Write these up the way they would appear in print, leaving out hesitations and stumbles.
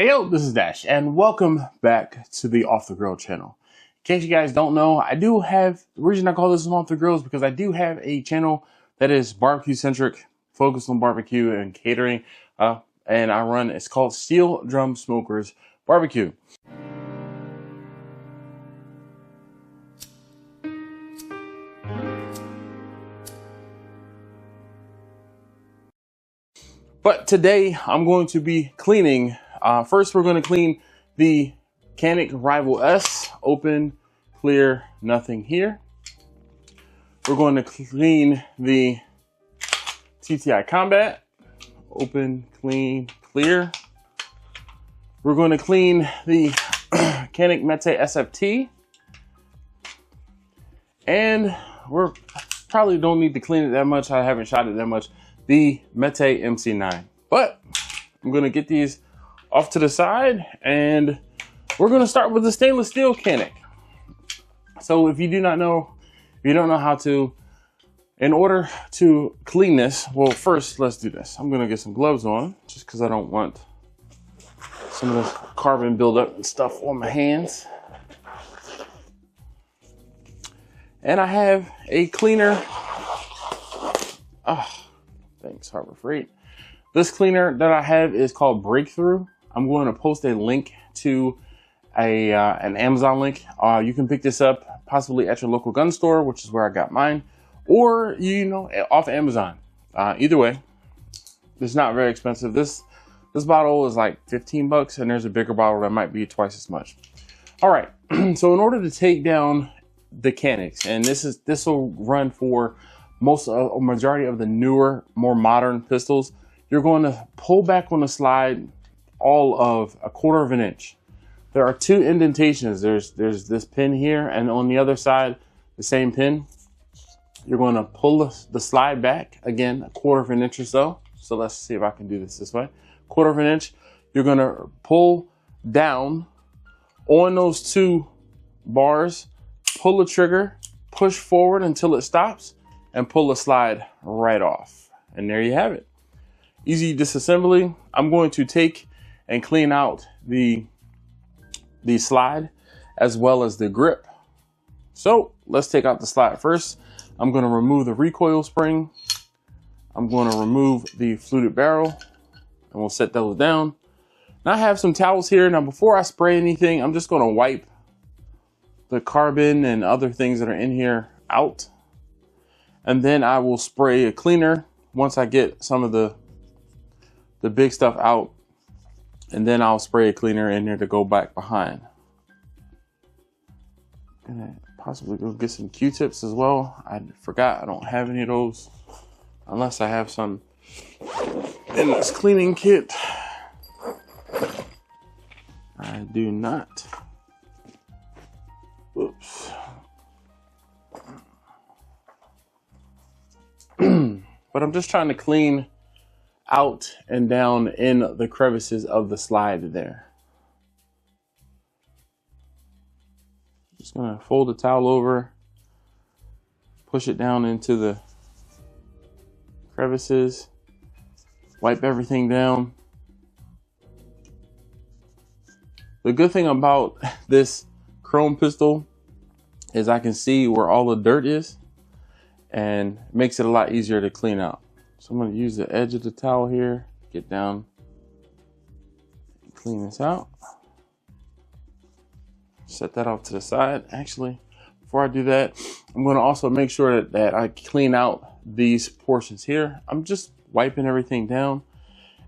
Hey yo, this is Dash, and welcome back to the Off the Grill channel. In case you guys don't know, the reason I call this Off the Grill is because I do have a channel that is barbecue centric, focused on barbecue and catering, and it's called Steel Drum Smokers Barbecue. But today I'm going to be cleaning. First, we're going to clean the Canik Rival-S, open, clear, nothing here. We're going to clean the TTI Combat, open, clean, clear. We're going to clean the Canik Mete SFT. And we're probably don't need to clean it that much. I haven't shot it that much. The Mete MC9. But I'm going to get these off to the side, and we're going to start with the stainless steel Canik. So if you don't know how to, in order to clean this, well, first let's do this. I'm going to get some gloves on just because I don't want some of this carbon buildup and stuff on my hands. And I have a cleaner. Thanks, Harbor Freight. This cleaner that I have is called Breakthrough. I'm going to post a link to an Amazon link. You can pick this up possibly at your local gun store, which is where I got mine, or off Amazon. Either way, it's not very expensive. This bottle is like 15 bucks, and there's a bigger bottle that might be twice as much. All right, so in order to take down the Caniks, and this will run for a majority of the newer, more modern pistols, you're going to pull back on the slide all of 1/4 of an inch. There are two indentations. There's this pin here, and on the other side, the same pin. You're going to pull the slide back again 1/4 of an inch or so. So let's see if I can do this way. 1/4 of an inch. You're going to pull down on those two bars, pull the trigger, push forward until it stops, and pull the slide right off. And there you have it. Easy disassembly. I'm going to take and clean out the slide as well as the grip. So let's take out the slide first. I'm going to remove the recoil spring. I'm going to remove the fluted barrel, and we'll set those down. Now I have some towels here. Now before I spray anything, I'm just going to wipe the carbon and other things that are in here out. And then I will spray a cleaner once I get some of the big stuff out. And then I'll spray a cleaner in there to go back behind. And possibly go get some Q-tips as well. I forgot I don't have any of those. Unless I have some in this cleaning kit. I do not. Oops. But I'm just trying to clean out and down in the crevices of the slide there. Just gonna fold the towel over, push it down into the crevices, wipe everything down. The good thing about this chrome pistol is I can see where all the dirt is, and it makes it a lot easier to clean out. So I'm going to use the edge of the towel here, get down, and clean this out. Set that off to the side. Actually, before I do that, I'm going to also make sure that I clean out these portions here. I'm just wiping everything down.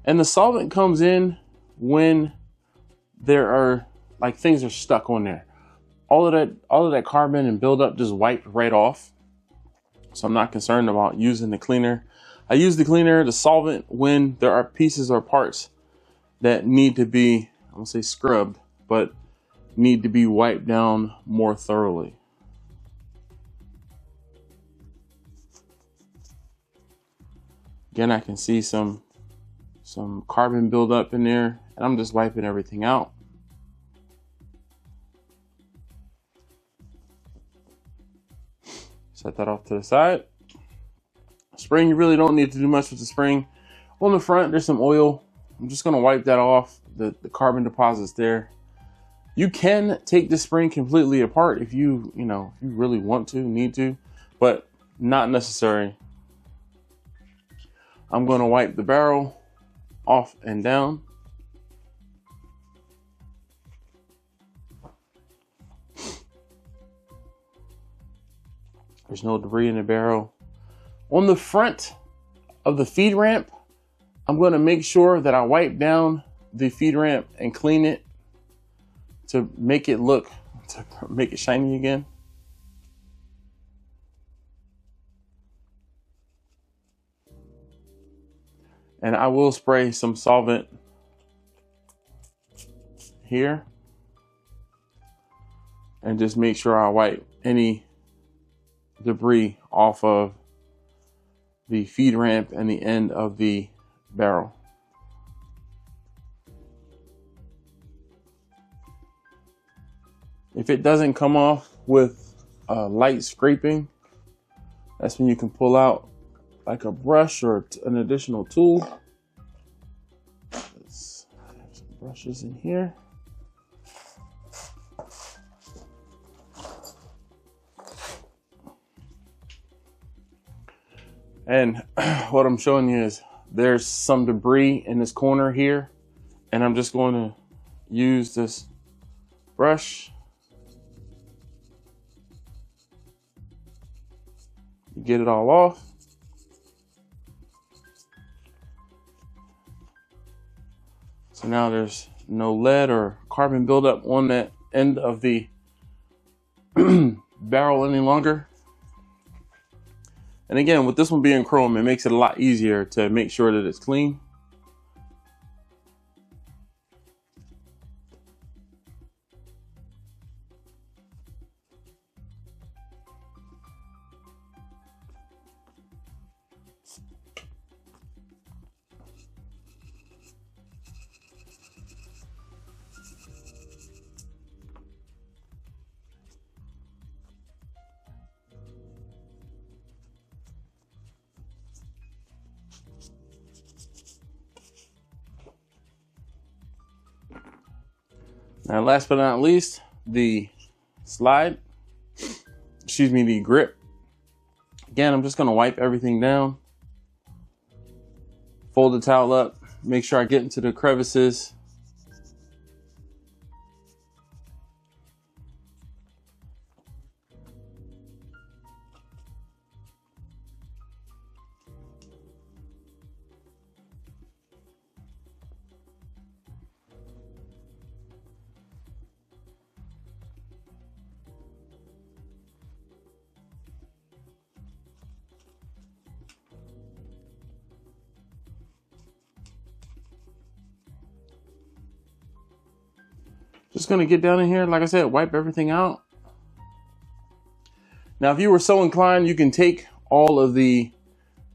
And the solvent comes in when there are, like, things are stuck on there. All of that carbon and buildup just wiped right off. So I'm not concerned about using the cleaner. I use the cleaner, the solvent, when there are pieces or parts that need to be, I won't say scrubbed, but need to be wiped down more thoroughly. Again, I can see some carbon buildup in there, and I'm just wiping everything out. Set that off to the side. Spring, you really don't need to do much with the spring. On the front, there's some oil. I'm just gonna wipe that off the carbon deposits there. You can take the spring completely apart if you really want to, need to, but not necessary. I'm going to wipe the barrel off and down. There's no debris in the barrel. On the front of the feed ramp, I'm going to make sure that I wipe down the feed ramp and clean it to make it shiny again. And I will spray some solvent here and just make sure I wipe any debris off of the feed ramp and the end of the barrel. If it doesn't come off with light scraping, that's when you can pull out like a brush or an additional tool. Let's have some brushes in here. And what I'm showing you is there's some debris in this corner here, and I'm just going to use this brush. Get it all off. So now there's no lead or carbon buildup on that end of the barrel any longer. And again, with this one being chrome, it makes it a lot easier to make sure that it's clean. Now, last but not least, the the grip. Again, I'm just going to wipe everything down, fold the towel up, make sure I get into the crevices. Just gonna get down in here, like I said, wipe everything out. Now, if you were so inclined, you can take all of the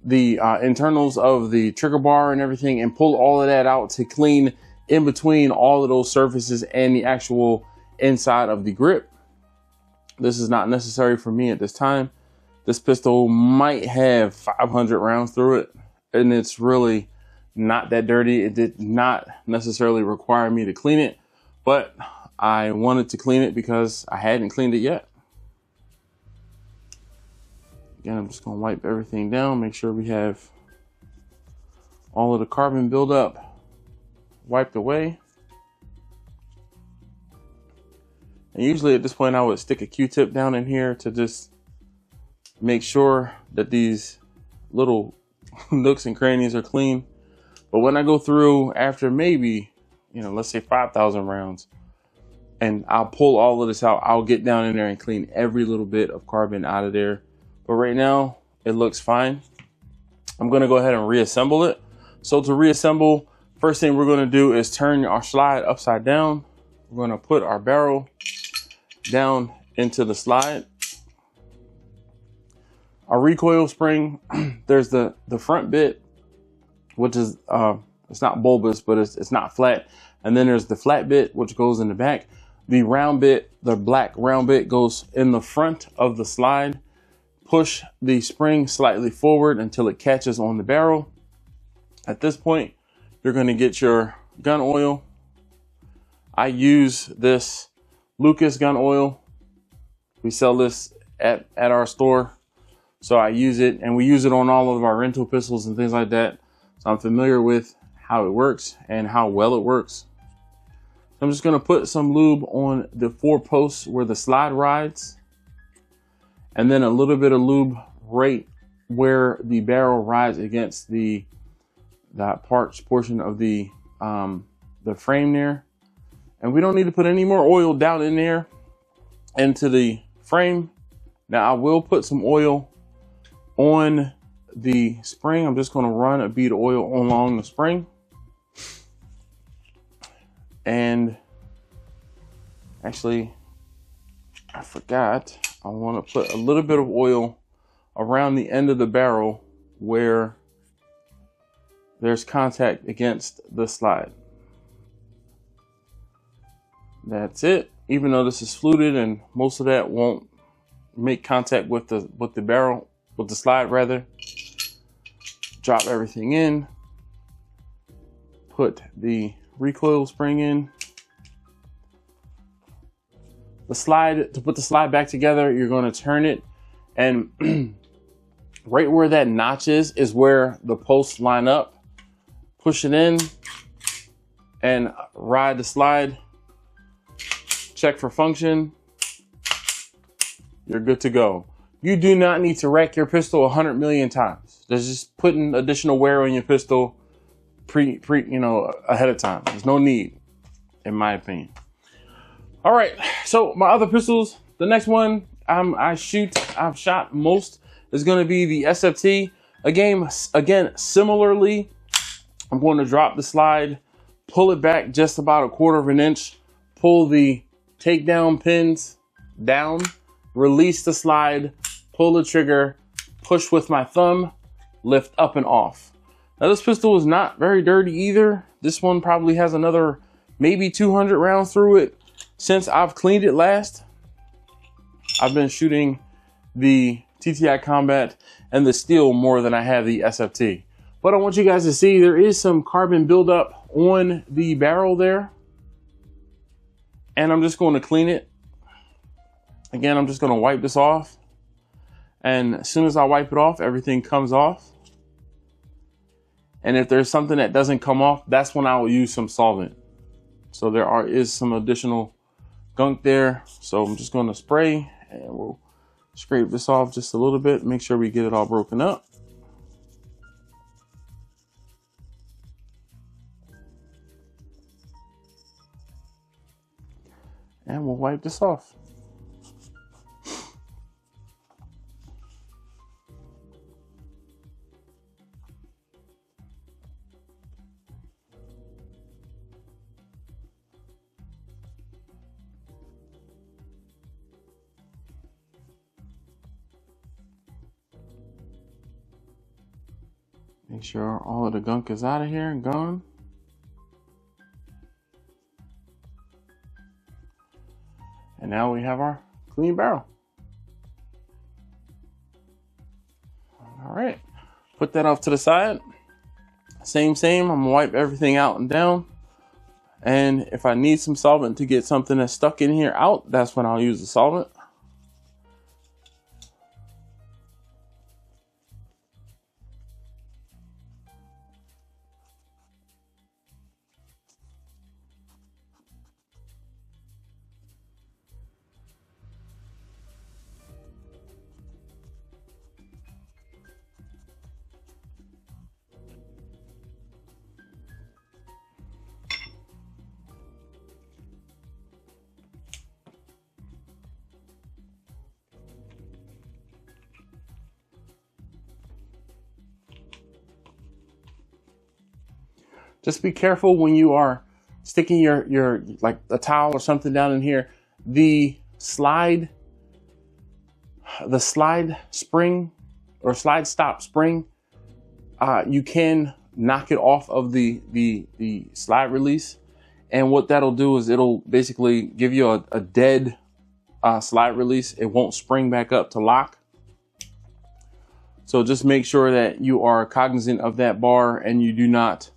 internals of the trigger bar and everything and pull all of that out to clean in between all of those surfaces and the actual inside of the grip. This is not necessary for me at this time. This pistol might have 500 rounds through it, and it's really not that dirty. It did not necessarily require me to clean it, but I wanted to clean it because I hadn't cleaned it yet. Again, I'm just going to wipe everything down, make sure we have all of the carbon buildup wiped away. And usually at this point, I would stick a Q-tip down in here to just make sure that these little nooks and crannies are clean. But when I go through after maybe, let's say 5,000 rounds, and I'll pull all of this out, I'll get down in there and clean every little bit of carbon out of there. But right now, it looks fine. I'm gonna go ahead and reassemble it. So to reassemble, first thing we're gonna do is turn our slide upside down. We're gonna put our barrel down into the slide. Our recoil spring, there's the front bit, which is, it's not bulbous, but it's not flat. And then there's the flat bit, which goes in the back. The round bit, the black round bit, goes in the front of the slide. Push the spring slightly forward until it catches on the barrel. At this point, you're going to get your gun oil I use this Lucas gun oil. We sell this at our store. So I use it, and we use it on all of our rental pistols and things like that. So I'm familiar with how it works and how well it works. So I'm just gonna put some lube on the 4 posts where the slide rides, and then a little bit of lube right where the barrel rides against that portion of the frame there. And we don't need to put any more oil down in there into the frame. Now I will put some oil on the spring. I'm just going to run a bead of oil along the spring. And actually, I forgot, I want to put a little bit of oil around the end of the barrel where there's contact against the slide. That's it. Even though this is fluted and most of that won't make contact with the barrel, with the slide rather. Drop everything in. Put the recoil spring in. The slide, to put the slide back together, you're going to turn it, and right where that notch is where the posts line up. Push it in and ride the slide. Check for function. You're good to go. You do not need to wreck your pistol 100 million times. There's just putting additional wear on your pistol ahead of time. There's no need, in my opinion. All right, so my other pistols, the next one I've shot most is going to be the SFT. Again, similarly, I'm going to drop the slide, pull it back just about 1/4 of an inch, pull the takedown pins down, release the slide, pull the trigger, push with my thumb, lift up and off. Now this pistol is not very dirty either. This one probably has another maybe 200 rounds through it. Since I've cleaned it last, I've been shooting the TTI Combat and the Steel more than I have the SFT. But I want you guys to see there is some carbon buildup on the barrel there. And I'm just going to clean it. Again, I'm just going to wipe this off. And as soon as I wipe it off, everything comes off. And if there's something that doesn't come off, that's when I will use some solvent. So there is some additional gunk there. So I'm just going to spray, and we'll scrape this off just a little bit. Make sure we get it all broken up. And we'll wipe this off. Make sure all of the gunk is out of here and gone. And now we have our clean barrel. All right, put that off to the side. Same, I'm gonna wipe everything out and down. And if I need some solvent to get something that's stuck in here out, that's when I'll use the solvent. Just be careful when you are sticking your like a towel or something down in here. The slide spring or slide stop spring, you can knock it off of the slide release, and what that'll do is it'll basically give you a dead slide release. It won't spring back up to lock. So just make sure that you are cognizant of that bar and you do not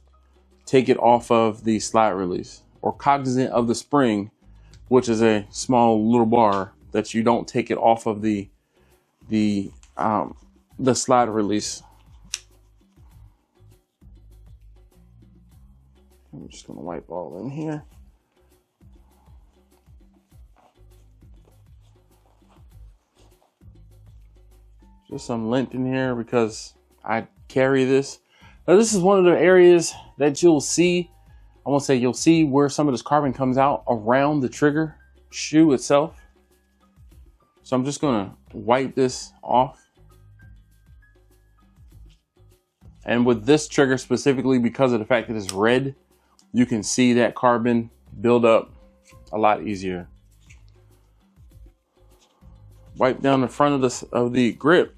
take it off of the slide release. or cognizant of the spring, which is a small little bar, that you don't take it off of the slide release. I'm just gonna wipe all in here. Just some lint in here because I carry this. Now this is one of the areas that you'll see, I won't say you'll see, where some of this carbon comes out around the trigger shoe itself. So I'm just gonna wipe this off. And with this trigger specifically, because of the fact that it's red, you can see that carbon build up a lot easier. Wipe down the front of the grip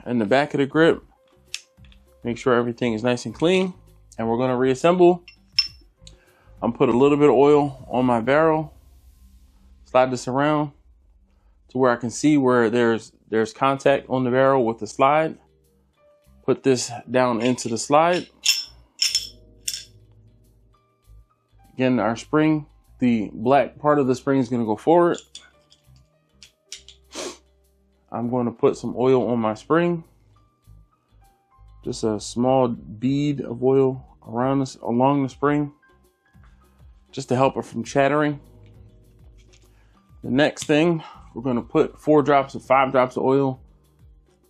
and the back of the grip. Make sure everything is nice and clean. And we're gonna reassemble. I'm put a little bit of oil on my barrel. Slide this around to where I can see where there's contact on the barrel with the slide. Put this down into the slide. Again, our spring, the black part of the spring is going to go forward. I'm going to put some oil on my spring. Just a small bead of oil along the spring, just to help it from chattering. The next thing, we're going to put 4 drops or 5 drops of oil,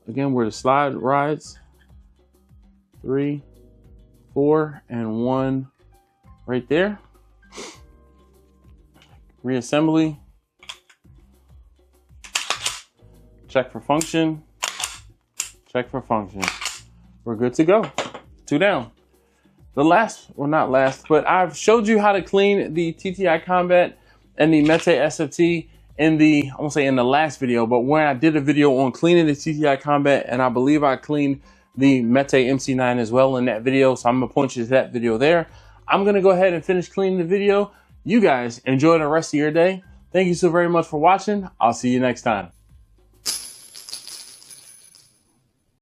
again where the slide rides. 3, 4, and 1 right there. Reassembly. Check for function. Check for function. We're good to go. 2 down. The last, well not last, but I've showed you how to clean the TTI Combat and the Mete SFT in the, I won't say in the last video, but when I did a video on cleaning the TTI Combat, and I believe I cleaned the Mete MC9 as well in that video, so I'm gonna point you to that video there. I'm gonna go ahead and finish cleaning the video. You guys enjoy the rest of your day. Thank you so very much for watching. I'll see you next time.